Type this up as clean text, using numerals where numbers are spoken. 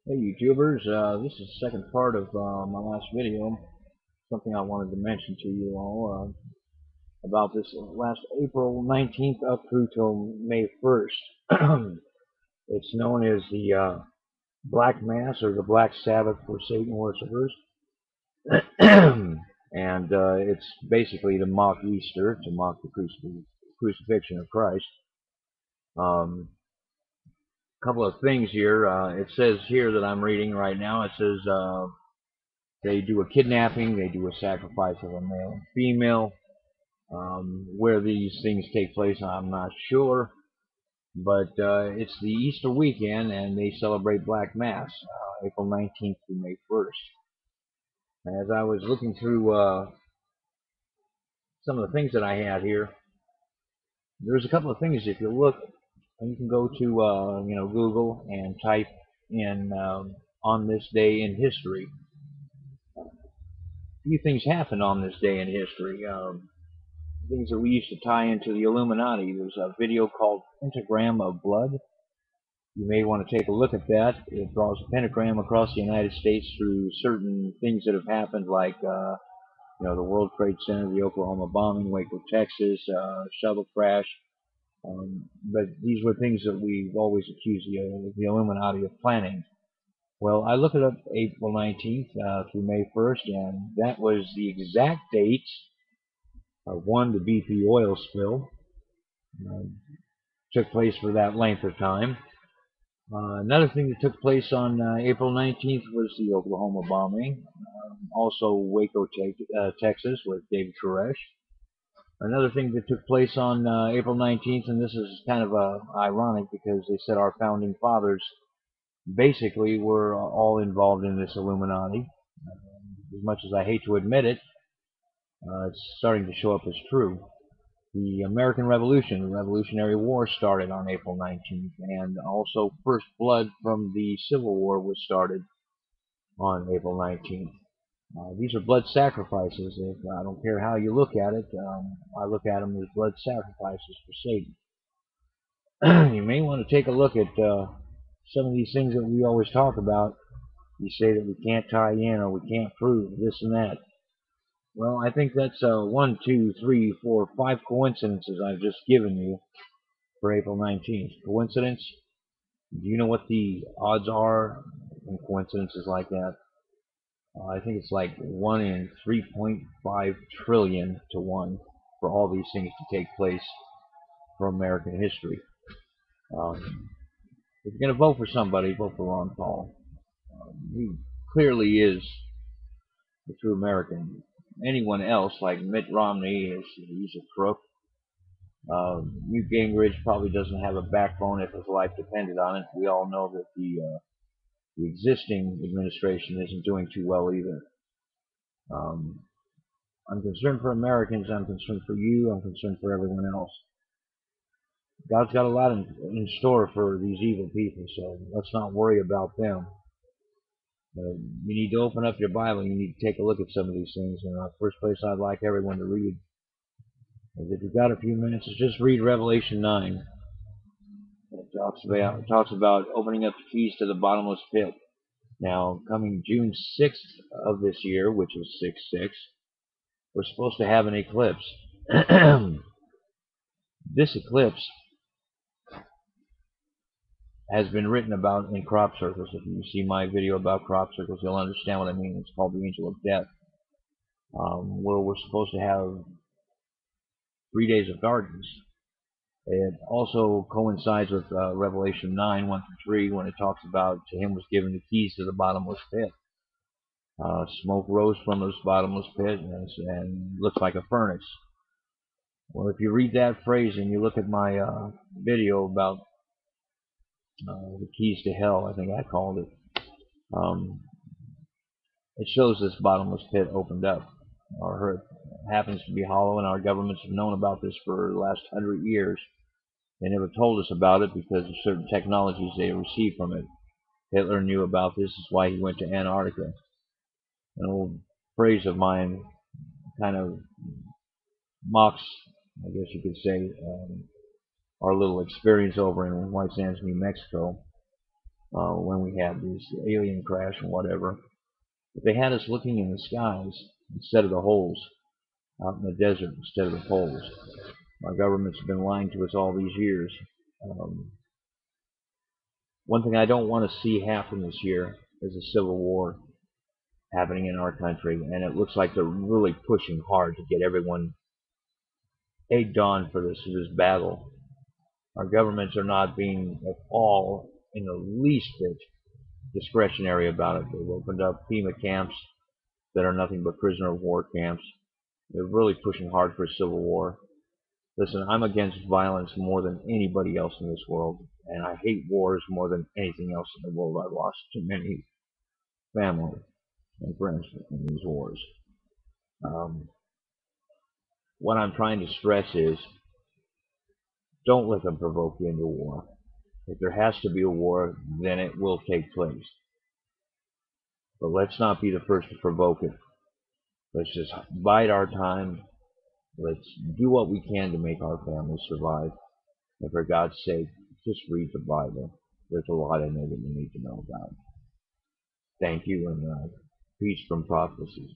Hey YouTubers, this is the second part of my last video. Something I wanted to mention to you all about this last April 19th up through till May 1st. It's known as the Black Mass or the Black Sabbath for Satan worshippers. And it's basically to mock Easter, to mock the crucifixion of Christ. Couple of things here. It says here that I'm reading right now, it says they do a kidnapping, they do a sacrifice of a male and female. Where these things take place, I'm not sure, but it's the Easter weekend, and they celebrate Black Mass, April 19th through May 1st. As I was looking through some of the things that I had here, there's a couple of things. If you look, you can go to Google and type in on this day in history. A few things happened on this day in history. Things that we used to tie into the Illuminati. There's a video called Pentagram of Blood. You may want to take a look at that. It draws a pentagram across the United States through certain things that have happened, like the World Trade Center, the Oklahoma bombing, Waco, Texas, shuttle crash. But these were things that we've always accused the Illuminati of planning. Well, I looked it up April 19th through May 1st, and that was the exact date of one, the BP oil spill. Uh, took place for that length of time. Another thing that took place on April 19th was the Oklahoma bombing. Also Waco, Texas, with David Koresh. Another thing that took place on April 19th, and this is kind of ironic because they said our founding fathers basically were all involved in this Illuminati. As much as I hate to admit it, it's starting to show up as true. The American Revolution, the Revolutionary War, started on April 19th, and also first blood from the Civil War was started on April 19th. These are blood sacrifices. I don't care how you look at it, I look at them as blood sacrifices for Satan. You may want to take a look at some of these things that we always talk about. You say that we can't tie in or we can't prove this and that. Well, I think that's 1, 2, 3, 4, 5 coincidences I've just given you for April 19th. Coincidence? Do you know what the odds are in coincidences like that? I think it's like 1 in 3.5 trillion to 1 for all these things to take place for American history. If you're going to vote for somebody, vote for Ron Paul. He clearly is the true American. Anyone else, like Mitt Romney, he's a crook. Newt Gingrich probably doesn't have a backbone if his life depended on it. We all know that the existing administration isn't doing too well either. I'm concerned for Americans. I'm concerned for you. I'm concerned for everyone else. God's got a lot in store for these evil people, so let's not worry about them. You need to open up your Bible. You need to take a look at some of these things. And the first place I'd like everyone to read is, if you've got a few minutes, is just read Revelation 9. It talks about opening up the keys to the bottomless pit. Now, coming June 6th of this year, which is 6/6, we're supposed to have an eclipse. This eclipse has been written about in crop circles. If you see my video about crop circles, you'll understand what I mean. It's called the Angel of Death, where we're supposed to have 3 days of darkness. It also coincides with Revelation 9, 1 through 3, when it talks about to him was given the keys to the bottomless pit. Smoke rose from this bottomless pit and looks like a furnace. Well, if you read that phrase and you look at my video about the keys to hell, I think I called it, it shows this bottomless pit opened up. Or it happens to be hollow, and our governments have known about this for the last 100 years. They never told us about it because of certain technologies they received from it. Hitler knew about this. Is why he went to Antarctica. An old phrase of mine kind of mocks, I guess you could say, our little experience over in White Sands, New Mexico. when we had this alien crash and whatever. But they had us looking in the skies instead of the holes, out in the desert instead of the poles. Our government's been lying to us all these years. Um, One thing I don't want to see happen this year is a civil war happening in our country, and it looks like they're really pushing hard to get everyone egged on for this battle. Our governments are not being at all in the least bit discretionary about it. They've opened up FEMA camps that are nothing but prisoner of war camps. They're really pushing hard for a civil war. Listen, I'm against violence more than anybody else in this world, and I hate wars more than anything else in the world. I've lost too many family and friends in these wars. Um, what I'm trying to stress is don't let them provoke you into war. If there has to be a war, then it will take place. But let's not be the first to provoke it. Let's just bide our time. Let's do what we can to make our families survive. And for God's sake, just read the Bible. There's a lot in there that you need to know about. Thank you, and peace from prophecies.